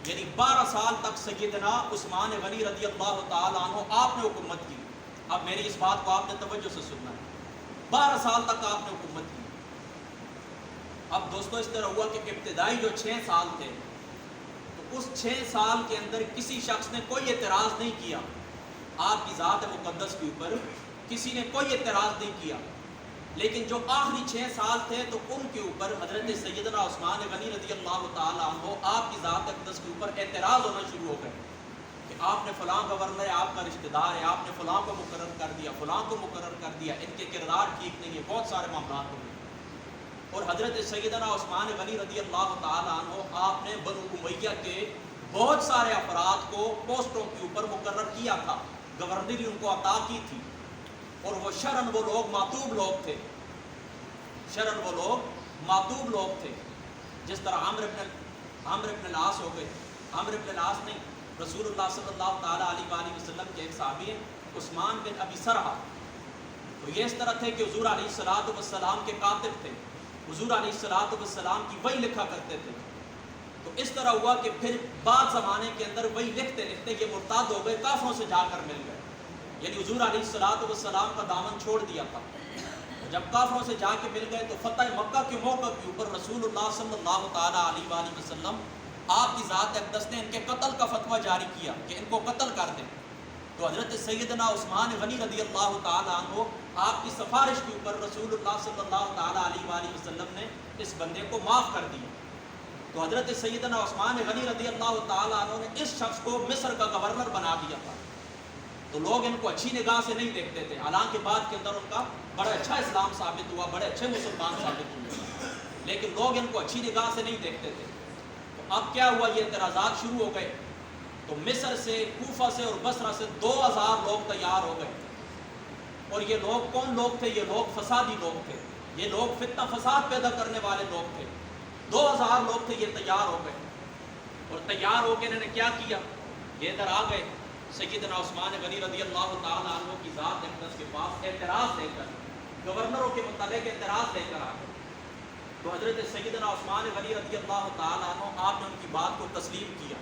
یعنی 12 سال تک سیدنا عثمان غنی رضی اللہ تعالیٰ عنہ آپ نے حکومت کی. اب میری اس بات کو آپ نے توجہ سے سننا ہے. 12 سال تک آپ نے حکومت کی. اب دوستو اس طرح ہوا کہ ابتدائی جو 6 سال تھے تو اس 6 سال کے اندر کسی شخص نے کوئی اعتراض نہیں کیا آپ کی ذات مقدس کے اوپر, کسی نے کوئی اعتراض نہیں کیا. لیکن جو آخری 6 سال تھے تو ان کے اوپر حضرت سیدنا عثمان غنی رضی اللہ تعالیٰ عنہ آپ کی ذات اقدس کے اوپر اعتراض ہونا شروع ہو گئے کہ آپ نے فلاں گورنر ہے, آپ کا رشتہ دار ہے, آپ نے فلاں کو مقرر کر دیا, فلاں کو مقرر کر دیا, ان کے کردار ٹھیک نہیں ہے, بہت سارے معاملات ہوئے. اور حضرت سیدنا عثمان غنی رضی اللہ تعالیٰ عنہ آپ نے بنو امیہ کے بہت سارے افراد کو پوسٹوں کے اوپر مقرر کیا تھا, گورنری ان کو عطا کی تھی. اور وہ شرن وہ لوگ معتوب لوگ تھے, شرن وہ لوگ معتوب لوگ تھے. جس طرح عمرو بن العاص ہو گئے, عمرو بن العاص نہیں, رسول اللہ صلی اللہ تعالیٰ علیہ وآلہ وسلم کے ایک صحابی ہیں عثمان بن ابی سرحہ. تو یہ اس طرح تھے کہ حضور علیہ الصلوۃ والسلام کے کاتب تھے, حضور علیہ الصلوۃ والسلام کی وحی لکھا کرتے تھے. تو اس طرح ہوا کہ پھر بعد زمانے کے اندر وہی لکھتے لکھتے یہ مرتد ہو گئے, کافروں سے جا کر مل گئے. یعنی حضور علیہ الصلوۃ والسلام کا دامن چھوڑ دیا تھا. جب کافروں سے جا کے مل گئے تو فتح مکہ کے موقع کے اوپر رسول اللہ صلی اللہ تعالیٰ علیہ وآلہ وسلم آپ کی ذات اقدس نے ان کے قتل کا فتویٰ جاری کیا کہ ان کو قتل کر دیں. تو حضرت سیدنا عثمان غنی رضی اللہ تعالیٰ عنہ آپ کی سفارش کے اوپر رسول اللہ صلی اللہ تعالیٰ علیہ وآلہ وسلم نے اس بندے کو معاف کر دیا. تو حضرت سیدنا عثمان غنی رضی اللہ تعالیٰ عنہ نے اس شخص کو مصر کا گورنر بنا دیا تھا. تو لوگ ان کو اچھی نگاہ سے نہیں دیکھتے تھے, حالانکہ بعد کے اندر ان کا بڑا اچھا اسلام ثابت ہوا, بڑے اچھے مسلمان ثابت ہوئے, لیکن لوگ ان کو اچھی نگاہ سے نہیں دیکھتے تھے. تو اب کیا ہوا, یہ اعتراضات شروع ہو گئے. تو مصر سے, کوفہ سے اور بصرہ سے 2000 لوگ تیار ہو گئے. اور یہ لوگ کون لوگ تھے؟ یہ لوگ فسادی لوگ تھے, یہ لوگ فتنہ فساد پیدا کرنے والے لوگ تھے. 2000 لوگ تھے, یہ تیار ہو گئے. اور تیار ہو کے انہوں نے کیا کیا, یہ ادھر آ گئے سیدنا عثمان غنی رضی اللہ تعالیٰ عنہ کی ذات اقدس کے پاس اعتراض لے کر, گورنروں کے متعلق اعتراض لے کر آ گئے. تو حضرت سیدنا عثمان غنی رضی اللہ تعالیٰ عنہ آپ نے ان کی بات کو تسلیم کیا.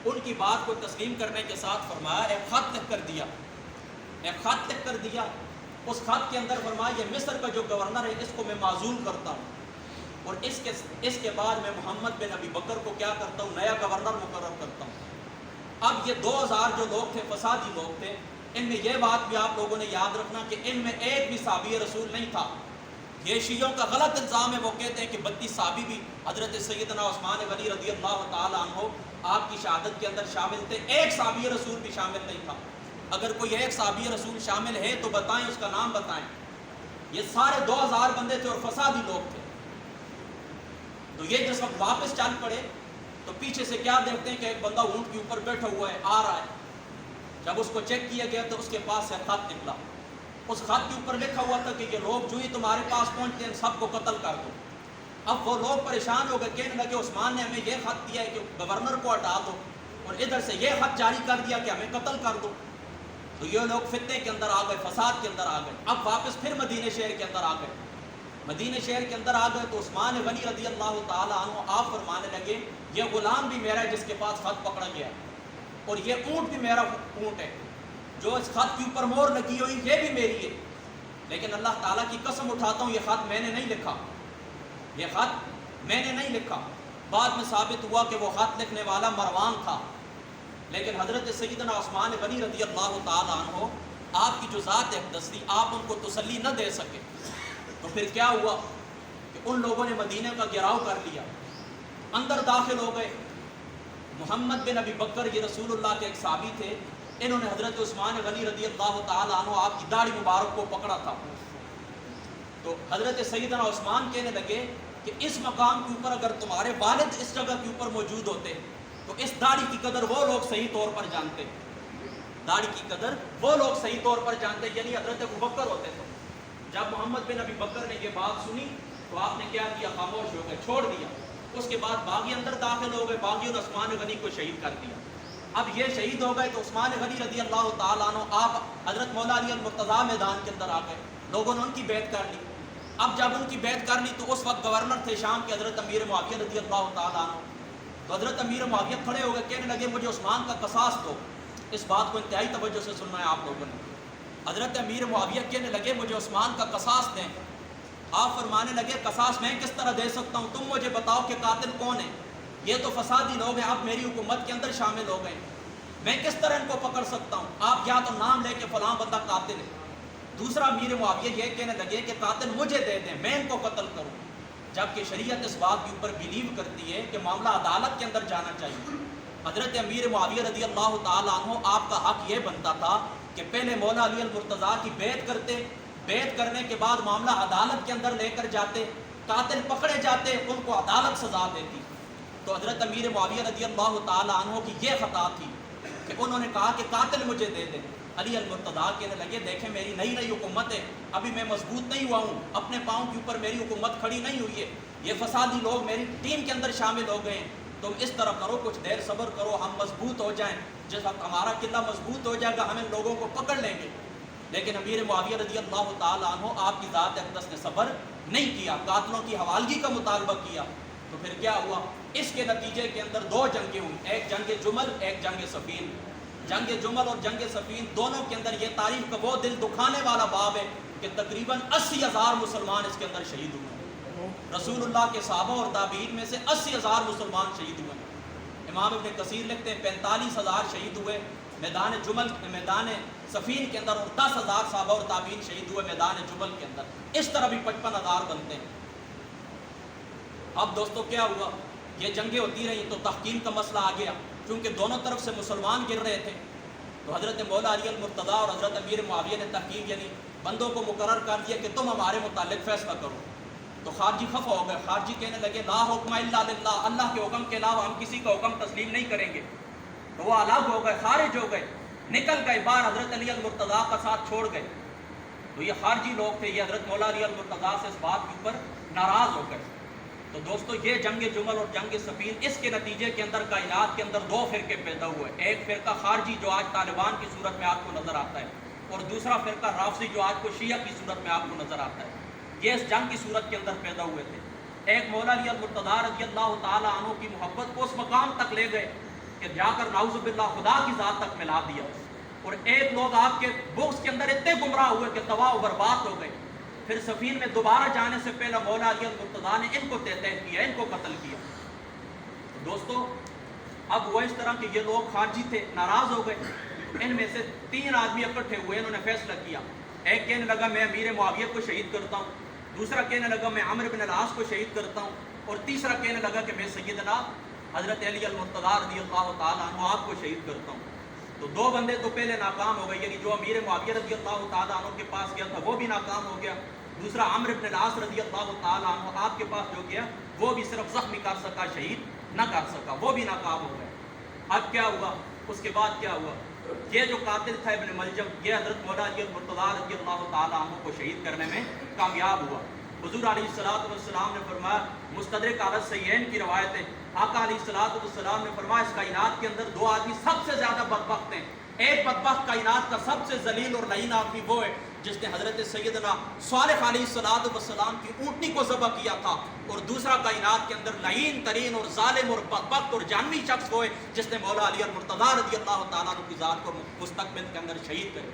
ان کی بات کو تسلیم کرنے کے ساتھ فرمایا ایک خط لکھ کر دیا, ایک خط لکھ کر دیا. اس خط کے اندر فرمایا یہ مصر کا جو گورنر ہے اس کو میں معزول کرتا ہوں, اور اس کے بعد میں محمد بن ابی بکر کو کیا کرتا ہوں, نیا گورنر مقرر کرتا ہوں. اب یہ 2000 جو لوگ تھے فسادی لوگ تھے, ان میں یہ بات بھی آپ لوگوں نے یاد رکھنا کہ ان میں ایک بھی صحابی رسول نہیں تھا. یہ شیعوں کا غلط الزام ہے, وہ کہتے ہیں کہ 32 صحابی بھی حضرت سیدنا عثمان غنی رضی اللہ تعالیٰ عنہ آپ کی شہادت کے اندر شامل تھے. ایک صحابی رسول بھی شامل نہیں تھا. اگر کوئی ایک صحابی رسول شامل ہے تو بتائیں, اس کا نام بتائیں. یہ سارے 2000 بندے تھے اور فسادی لوگ تھے. تو یہ جس وقت واپس چل پڑے تو پیچھے سے کیا دیکھتے ہیں کہ ایک بندہ اونٹ کے اوپر بیٹھا ہوا ہے, آ رہا ہے. جب اس کو چیک کیا گیا تو اس کے پاس سے خط نکلا. اس خط کے اوپر لکھا ہوا تھا کہ یہ لوگ جو ہی تمہارے پاس پہنچتے ہیں سب کو قتل کر دو. اب وہ لوگ پریشان ہو گئے, کہنے لگے عثمان نے ہمیں یہ خط دیا ہے کہ گورنر کو ہٹا دو, اور ادھر سے یہ خط جاری کر دیا کہ ہمیں قتل کر دو. تو یہ لوگ فتنے کے اندر آ گئے, فساد کے اندر آ گئے. اب واپس پھر مدینہ شہر کے اندر آ گئے. مدینہ شہر کے اندر آ گئے تو عثمان غنی رضی اللہ تعالیٰ عنہ آپ فرمانے لگے یہ غلام بھی میرا ہے جس کے پاس خط پکڑا گیا, اور یہ اونٹ بھی میرا اونٹ ہے, جو اس خط کے اوپر مور لگی ہوئی یہ بھی میری ہے. لیکن اللہ تعالیٰ کی قسم اٹھاتا ہوں یہ خط میں نے نہیں لکھا, یہ خط میں نے نہیں لکھا. بعد میں ثابت ہوا کہ وہ خط لکھنے والا مروان تھا. لیکن حضرت سیدنا عثمان غنی رضی اللہ تعالیٰ عنہ آپ کی جو ذات اقدس تھی آپ ان کو تسلی نہ دے سکے. تو پھر کیا ہوا کہ ان لوگوں نے مدینہ کا گھیراؤ کر لیا, اندر داخل ہو گئے. محمد بن ابی بکر یہ رسول اللہ کے ایک صحابی تھے, انہوں نے حضرت عثمان غنی رضی اللہ تعالیٰ عنہ آپ کی داڑھی مبارک کو پکڑا تھا. تو حضرت سیدنا عثمان کہنے لگے کہ اس مقام کے اوپر اگر تمہارے والد اس جگہ کے اوپر موجود ہوتے تو اس داڑھی کی قدر وہ لوگ صحیح طور پر جانتے, داڑھی کی قدر وہ لوگ صحیح طور پر جانتے, یعنی حضرت ابو بکر ہوتے تھے. جب محمد بن ابی بکر نے یہ بات سنی تو آپ نے کیا کیا, خاموش ہو گئے, چھوڑ دیا. اس کے بعد باغی اندر داخل ہو گئے, باغیوں نے عثمان غنی کو شہید کر دیا. اب یہ شہید ہو گئے تو عثمان غنی رضی اللہ تعالیٰ عنہ آپ حضرت مولا علی المرتضیٰ میدان کے اندر آ گئے. لوگوں نے ان کی بیعت کر لی. اب جب ان کی بیعت کر لی تو اس وقت گورنر تھے شام کے حضرت امیر معاویہ رضی اللہ تعالیٰ عنہ. تو حضرت امیر معاویہ کھڑے ہو گئے، کہنے لگے مجھے عثمان کا قصاص دو۔ اس بات کو انتہائی توجہ سے سننا ہے آپ لوگوں نے۔ حضرت امیر معاویہ کہنے لگے مجھے عثمان کا قصاص دیں۔ آپ فرمانے لگے قصاص میں کس طرح دے سکتا ہوں، تم مجھے بتاؤ کہ قاتل کون ہے؟ یہ تو فسادی لوگ ہیں، اب میری حکومت کے اندر شامل ہو گئے، میں کس طرح ان کو پکڑ سکتا ہوں؟ آپ یا تو نام لے کے فلاں بندہ قاتل ہے۔ دوسرا امیر معاویہ یہ کہنے لگے کہ قاتل مجھے دے دیں، میں ان کو قتل کروں، جبکہ شریعت اس بات کے اوپر بلیو کرتی ہے کہ معاملہ عدالت کے اندر جانا چاہیے۔ حضرت امیر معاویہ رضی اللہ تعالیٰ عنہ آپ کا حق یہ بنتا تھا کہ پہلے مولا علی المرتضیٰ کی بیعت کرتے، بیعت کرنے کے بعد معاملہ عدالت کے اندر لے کر جاتے، قاتل پکڑے جاتے، ان کو عدالت سزا دیتی۔ تو حضرت امیر معاویہ رضی اللہ تعالیٰ عنہ کی یہ خطا تھی کہ انہوں نے کہا کہ قاتل مجھے دے دیں۔ علی المرتضیٰ کہنے لگے دیکھیں میری نئی نئی حکومت ہے، ابھی میں مضبوط نہیں ہوا ہوں، اپنے پاؤں کے اوپر میری حکومت کھڑی نہیں ہوئی ہے، یہ فسادی لوگ میری ٹیم کے اندر شامل ہو گئے ہیں، تم اس طرح کرو، کچھ دیر صبر کرو، ہم مضبوط ہو جائیں، جس وقت ہمارا قلعہ مضبوط ہو جائے گا ہم ان لوگوں کو پکڑ لیں گے۔ لیکن امیر معاویہ رضی اللہ تعالیٰ عنہ آپ کی ذات اقدس نے صبر نہیں کیا، قاتلوں کی حوالگی کا مطالبہ کیا۔ تو پھر کیا ہوا؟ اس کے نتیجے کے اندر دو جنگیں ہوئیں، ایک جنگ جمل، ایک جنگ صفین۔ جنگ جمل اور جنگ صفین دونوں کے اندر یہ تاریخ کا وہ دل دکھانے والا باب ہے کہ تقریباً 80,000 مسلمان اس کے اندر شہید ہوئے۔ رسول اللہ کے صحابہ اور تابعین میں سے 80,000 مسلمان شہید ہوئے۔ امام ابن کثیر لکھتے ہیں 45,000 شہید ہوئے میدان جمل، میدان صفین کے اندر، اور 10,000 صحابہ اور تابعین شہید ہوئے میدان جمل کے اندر۔ اس طرح بھی 55,000 بنتے ہیں۔ اب دوستو کیا ہوا؟ یہ جنگیں ہوتی رہیں تو تحکیم کا مسئلہ آ گیا، کیونکہ دونوں طرف سے مسلمان گر رہے تھے۔ تو حضرت مولا علی المرتضیٰ اور حضرت امیر معاویہ نے تحکیم یعنی بندوں کو مقرر کر دیا کہ تم ہمارے متعلق فیصلہ کرو۔ تو خارجی خفا ہو گئے، خارجی کہنے لگے لا حکم الا للہ، اللہ کے حکم کے علاوہ ہم کسی کا حکم تسلیم نہیں کریں گے۔ تو وہ الگ ہو گئے، خارج ہو گئے، نکل گئے باہر، حضرت علی المرتضیٰ کا ساتھ چھوڑ گئے۔ تو یہ خارجی لوگ تھے، یہ حضرت مولا علی المرتضیٰ سے اس بات کے اوپر ناراض ہو گئے۔ تو دوستو یہ جنگ جمل اور جنگ صفین، اس کے نتیجے کے اندر کائنات کے اندر دو فرقے پیدا ہوئے، ایک فرقہ خارجی جو آج طالبان کی صورت میں آپ کو نظر آتا ہے، اور دوسرا فرقہ رافضی جو آج کو شیعہ کی صورت میں آپ کو نظر آتا ہے۔ یہ اس جنگ کی صورت کے اندر پیدا ہوئے تھے۔ ایک مولا علی المرتضیٰ رضی اللہ تعالیٰ عنہ کی محبت کو اس مقام تک لے گئے کہ جا کر نعوذ باللہ خدا کی ذات تک ملا دیا، اور ایک لوگ آپ کے بغض کے اندر اتنے گمراہ ہوئے کہ تباہ و برباد ہو گئے۔ پھر سفین میں دوبارہ جانے سے پہلے مولا علی المرتضیٰ نے ان کو تحت کیا، ان کو قتل کیا۔ دوستو اب وہ اس طرح کہ یہ لوگ خارجی تھے، ناراض ہو گئے۔ ان میں سے 3 آدمی اکٹھے ہوئے، انہوں نے فیصلہ کیا۔ ایک کہنے لگا میں امیر معاویہ کو شہید کرتا ہوں، دوسرا کہنے لگا میں عمرو بن العاص کو شہید کرتا ہوں، اور تیسرا کہنے لگا کہ میں سیدنا حضرت علی المرتضیٰ رضی اللہ تعالیٰ عنہ آپ کو شہید کرتا ہوں۔ تو 2 بندے تو پہلے ناکام ہو گئے، یعنی جو امیر معاویہ رضی اللہ تعالیٰ عنہ کے پاس گیا تھا وہ بھی ناکام ہو گیا، دوسرا عمرو بن العاص رضی اللہ تعالیٰ عنہ آپ کے پاس جو گیا وہ بھی صرف زخمی کر سکا، شہید نہ کر سکا، وہ بھی ناکام ہو گئے۔ اب کیا ہوا؟ اس کے بعد کیا ہوا؟ یہ جو قاتل تھا ابن ملجم، یہ حضرت مولا علی المرتضیٰ رضی اللہ تعالیٰ عنہ کو شہید کرنے میں کامیاب ہوا۔ حضور علیہ السلام نے فرمایا، مستدرک علی الصحیحین کی روایت ہے، آقا علیہ السلام نے فرمایا اس کائنات کے اندر 2 آدمی سب سے زیادہ بدبخت ہیں۔ ایک بدبخت کائنات کا سب سے ذلیل اور لعین آدمی وہ ہے جس نے حضرت سیدنا صالح علیہ السلام کی اونٹنی کو ذبح کیا تھا، اور دوسرا کائنات کے اندر لعین ترین اور ظالم اور بدبخت اور جانوی شخص وہ ہے جس نے مولا علی المرتضیٰ رضی اللہ تعالیٰ عنہ کی ذات کو مستقبل کے اندر شہید کرے۔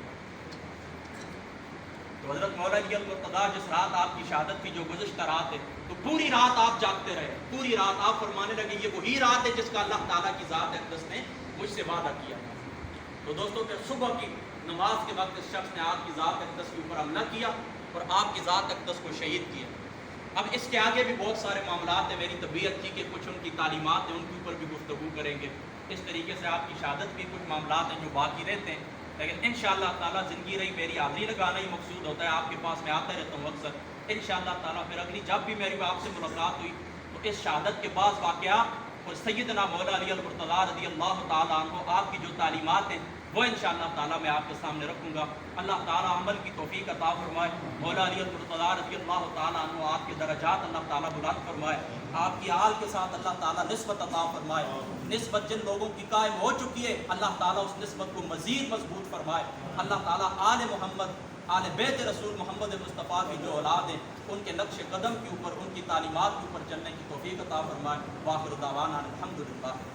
تو حضرت مولا علی المرتضیٰ جس رات آپ کی شہادت کی جو گزشتہ رات ہے، تو پوری رات آپ جاگتے رہے، پوری رات آپ فرمانے لگے یہ وہی رات ہے جس کا اللہ تعالیٰ کی ذات اقدس نے مجھ سے وعدہ کیا تھا۔ تو دوستو پھر صبح کی نماز کے وقت اس شخص نے آپ کی ذات اقدس کے اوپر حملہ کیا اور آپ کی ذات اقدس کو شہید کیا۔ اب اس کے آگے بھی بہت سارے معاملات ہیں، میری طبیعت تھی کہ کچھ ان کی تعلیمات ہیں ان کے اوپر بھی گفتگو کریں گے۔ اس طریقے سے آپ کی شہادت بھی کچھ معاملات ہیں جو باقی رہتے ہیں، لیکن انشاءاللہ تعالیٰ زندگی رہی میری حاضری لگانا ہی مقصود ہوتا ہے، آپ کے پاس میں آتا رہتا ہوں اکثر۔ انشاءاللہ تعالیٰ پھر اگلی جب بھی میری آپ سے ملاقات ہوئی تو اس شہادت کے بعد واقعہ اور سیدنا مولا علی المرتضیٰ رضی اللہ تعالیٰ عنہ آپ کی جو تعلیمات ہیں وہ انشاءاللہ تعالیٰ میں آپ کے سامنے رکھوں گا۔ اللہ تعالیٰ عمل کی توفیق عطا فرمائے، مولا علی المرتضیٰ رضی اللہ تعالیٰ عنہ آپ کے درجات اللہ تعالیٰ بلند فرمائے، آپ کی آل کے ساتھ اللہ تعالیٰ نسبت عطا فرمائے، نسبت جن لوگوں کی قائم ہو چکی ہے اللہ تعالیٰ اس نسبت کو مزید مضبوط فرمائے۔ اللہ تعالیٰ آل محمد آل بیت رسول محمد مصطفیٰ کی جو اولاد ہیں ان کے نقش قدم کے اوپر، ان کی تعلیمات کے اوپر چلنے کی توفیق عطا فرمائے۔ وآخر دعوانا الحمدللہ۔